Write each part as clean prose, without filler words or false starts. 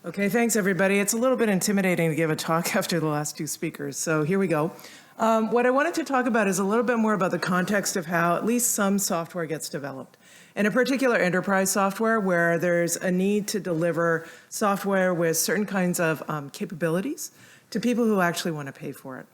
Okay, thanks everybody. It's a little bit intimidating to give a talk after the last two speakers, so here we go. What I wanted to talk about is a little bit more about the context of how at least some software gets developed. In a particular enterprise software where there's a need to deliver software with certain kinds of capabilities to people who actually want to pay for it.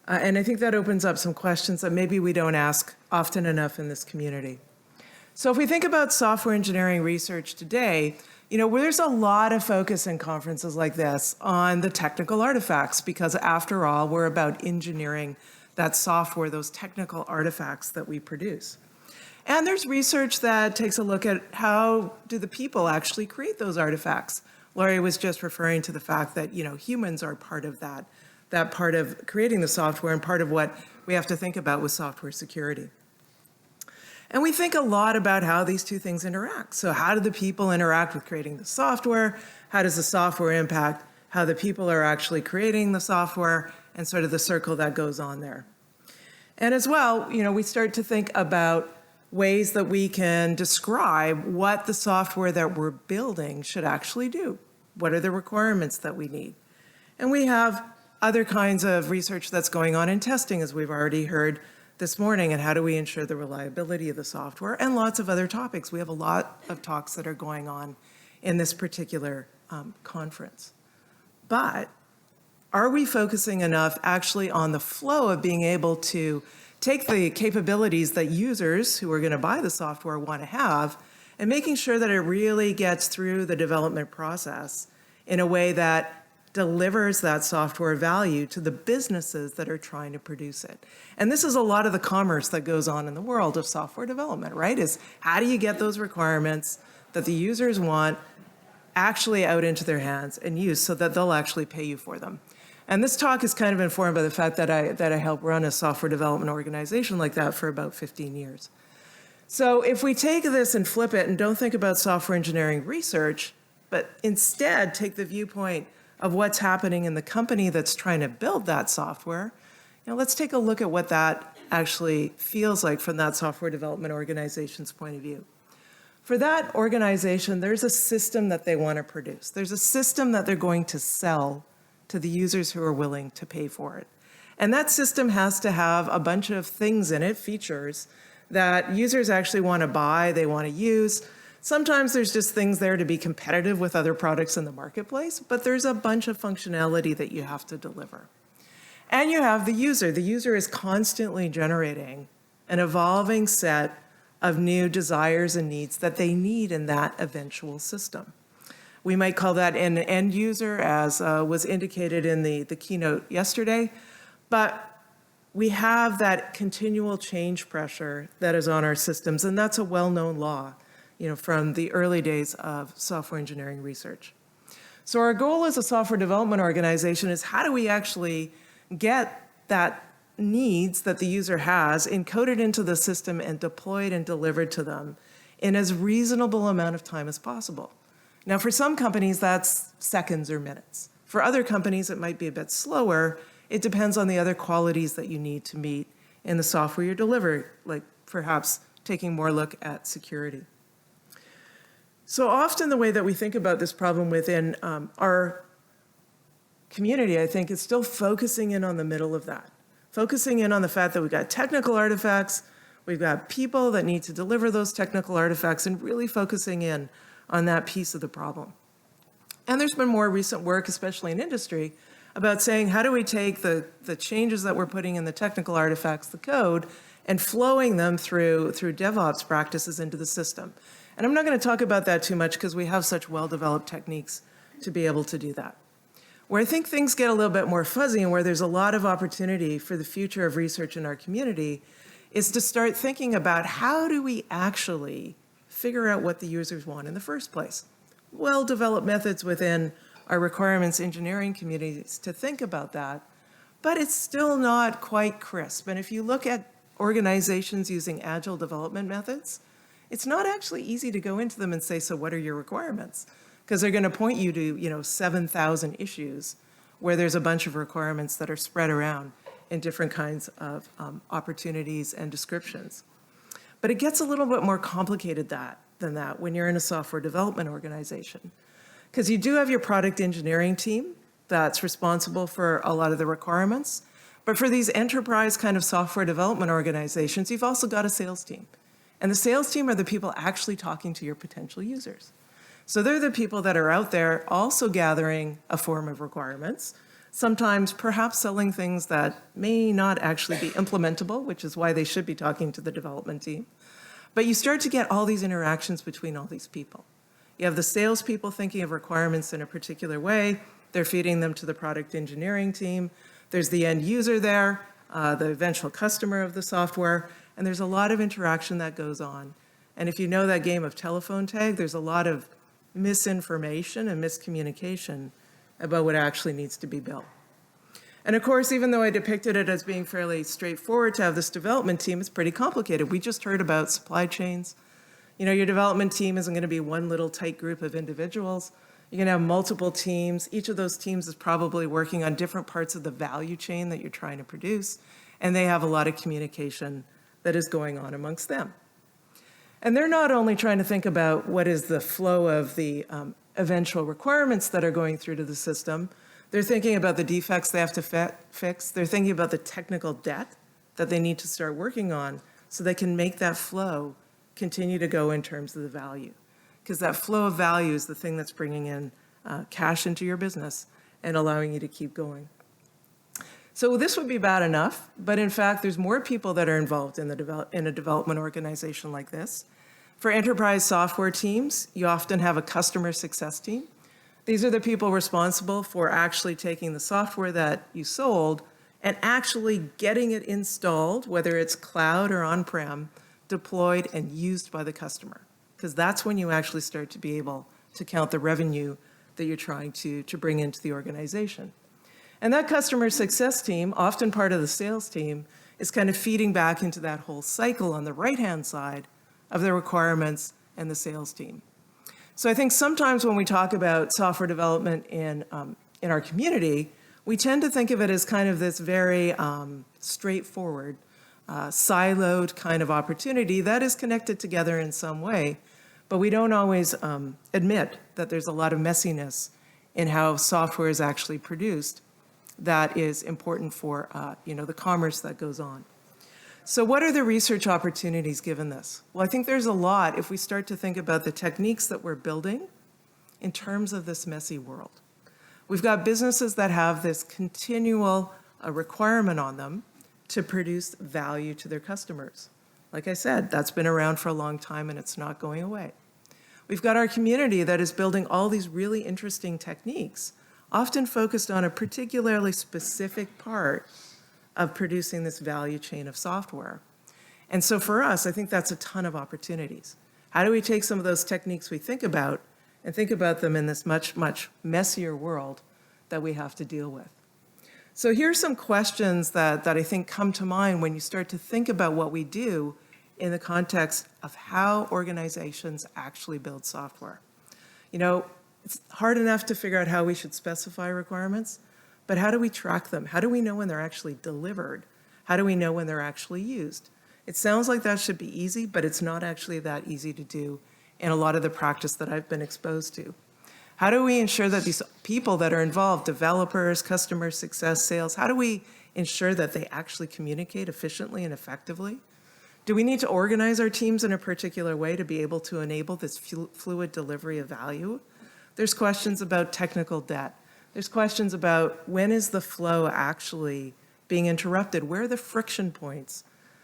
And I think that opens up some questions that maybe we don't ask often enough in this community. So if we think about software engineering research today, where there's a lot of focus in conferences like this on the technical artifacts, because after all, we're about engineering that software, those technical artifacts that we produce. And there's research that takes a look at how do the people actually create those artifacts. Laurie was just referring to the fact that, humans are part of that part of creating the software and part of what we have to think about with software security. And we think a lot about how these two things interact. So how do the people interact with creating the software? How does the software impact how the people are actually creating the software and sort of the circle that goes on there? And as well, we start to think about ways that we can describe what the software that we're building should actually do. What are the requirements that we need? And we have other kinds of research that's going on in testing, as we've already heard this morning, and how do we ensure the reliability of the software, and lots of other topics. We have a lot of talks that are going on in this particular conference. But are we focusing enough actually on the flow of being able to take the capabilities that users who are going to buy the software want to have and making sure that it really gets through the development process in a way that delivers that software value to the businesses that are trying to produce it? And this is a lot of the commerce that goes on in the world of software development, right? Is how do you get those requirements that the users want actually out into their hands and use so that they'll actually pay you for them? And this talk is kind of informed by the fact that I helped run a software development organization like that for about 15 years. So if we take this and flip it and don't think about software engineering research, but instead take the viewpoint of what's happening in the company that's trying to build that software, let's take a look at what that actually feels like from that software development organization's point of view. For that organization, there's a system that they want to produce. There's a system that they're going to sell to the users who are willing to pay for it. And that system has to have a bunch of things in it, features, that users actually want to buy, they want to use. Sometimes there's just things there to be competitive with other products in the marketplace, but there's a bunch of functionality that you have to deliver. And you have the user. The user is constantly generating an evolving set of new desires and needs that they need in that eventual system. We might call that an end user, as was indicated in the keynote yesterday, but we have that continual change pressure that is on our systems, and that's a well-known law, from the early days of software engineering research. So our goal as a software development organization is how do we actually get that needs that the user has encoded into the system and deployed and delivered to them in as reasonable amount of time as possible. Now, for some companies, that's seconds or minutes. For other companies, it might be a bit slower. It depends on the other qualities that you need to meet in the software you're delivering, like perhaps taking more look at security. So often the way that we think about this problem within our community, I think, is still focusing in on the middle of that. Focusing in on the fact that we've got technical artifacts, we've got people that need to deliver those technical artifacts, and really focusing in on that piece of the problem. And there's been more recent work, especially in industry, about saying how do we take the changes that we're putting in the technical artifacts, the code, and flowing them through DevOps practices into the system. And I'm not going to talk about that too much because we have such well-developed techniques to be able to do that. Where I think things get a little bit more fuzzy and where there's a lot of opportunity for the future of research in our community is to start thinking about how do we actually figure out what the users want in the first place. Well-developed methods within our requirements engineering communities to think about that, but it's still not quite crisp. And if you look at organizations using agile development methods, it's not actually easy to go into them and say, so what are your requirements? Because they're going to point you to 7,000 issues where there's a bunch of requirements that are spread around in different kinds of opportunities and descriptions. But it gets a little bit more complicated than that when you're in a software development organization. Because you do have your product engineering team that's responsible for a lot of the requirements. But for these enterprise kind of software development organizations, you've also got a sales team. And the sales team are the people actually talking to your potential users. So they're the people that are out there also gathering a form of requirements, sometimes perhaps selling things that may not actually be implementable, which is why they should be talking to the development team. But you start to get all these interactions between all these people. You have the salespeople thinking of requirements in a particular way. They're feeding them to the product engineering team. There's the end user there, the eventual customer of the software, and there's a lot of interaction that goes on. And if you know that game of telephone tag, there's a lot of misinformation and miscommunication about what actually needs to be built. And of course, even though I depicted it as being fairly straightforward to have this development team, it's pretty complicated. We just heard about supply chains. You know, your development team isn't going to be one little tight group of individuals. You're going to have multiple teams. Each of those teams is probably working on different parts of the value chain that you're trying to produce, and they have a lot of communication that is going on amongst them. And they're not only trying to think about what is the flow of the eventual requirements that are going through to the system. They're thinking about the defects they have to fix. They're thinking about the technical debt that they need to start working on so they can make that flow continue to go in terms of the value. Because that flow of value is the thing that's bringing in cash into your business and allowing you to keep going. So this would be bad enough, but in fact, there's more people that are involved in a development organization like this. For enterprise software teams, you often have a customer success team. These are the people responsible for actually taking the software that you sold and actually getting it installed, whether it's cloud or on-prem, deployed and used by the customer. Because that's when you actually start to be able to count the revenue that you're trying to bring into the organization. And that customer success team, often part of the sales team, is kind of feeding back into that whole cycle on the right-hand side of the requirements and the sales team. So I think sometimes when we talk about software development in our community, we tend to think of it as kind of this very straightforward, siloed kind of opportunity that is connected together in some way, but we don't always admit that there's a lot of messiness in how software is actually produced that is important for the commerce that goes on. So what are the research opportunities given this? Well, I think there's a lot if we start to think about the techniques that we're building in terms of this messy world. We've got businesses that have this continual requirement on them to produce value to their customers. Like I said, that's been around for a long time and it's not going away. We've got our community that is building all these really interesting techniques, often focused on a particularly specific part of producing this value chain of software. And so for us, I think that's a ton of opportunities. How do we take some of those techniques we think about and think about them in this much, much messier world that we have to deal with? So here's some questions that I think come to mind when you start to think about what we do in the context of how organizations actually build software. You know, it's hard enough to figure out how we should specify requirements, but how do we track them? How do we know when they're actually delivered? How do we know when they're actually used? It sounds like that should be easy, but it's not actually that easy to do in a lot of the practice that I've been exposed to. How do we ensure that these people that are involved, developers, customer success, sales, how do we ensure that they actually communicate efficiently and effectively? Do we need to organize our teams in a particular way to be able to enable this fluid delivery of value? There's questions about technical debt. There's questions about when is the flow actually being interrupted? Where are the friction points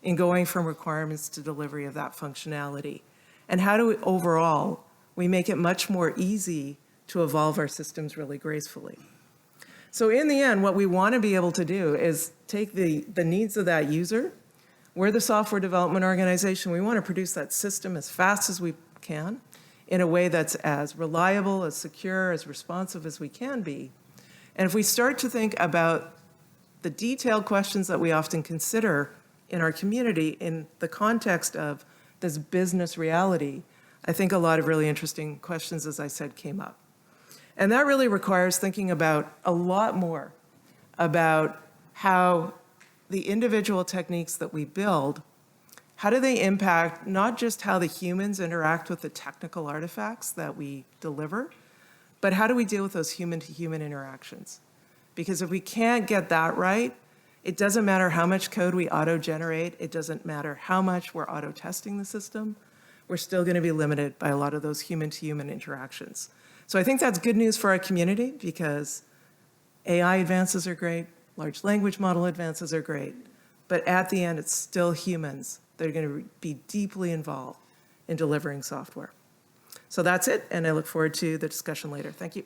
in going from requirements to delivery of that functionality? And how do we overall, we make it much more easy to evolve our systems really gracefully? So in the end, what we want to be able to do is take the needs of that user. We're the software development organization. We want to produce that system as fast as we can in a way that's as reliable, as secure, as responsive as we can be. And if we start to think about the detailed questions that we often consider in our community in the context of this business reality, I think a lot of really interesting questions, as I said, came up. And that really requires thinking about a lot more about how the individual techniques that we build, how do they impact not just how the humans interact with the technical artifacts that we deliver, But how do we deal with those human-to-human interactions? Because if we can't get that right, it doesn't matter how much code we auto-generate. It doesn't matter how much we're auto-testing the system. We're still going to be limited by a lot of those human-to-human interactions. So I think that's good news for our community because AI advances are great, large language model advances are great, but at the end, it's still humans that are going to be deeply involved in delivering software. So that's it, and I look forward to the discussion later. Thank you.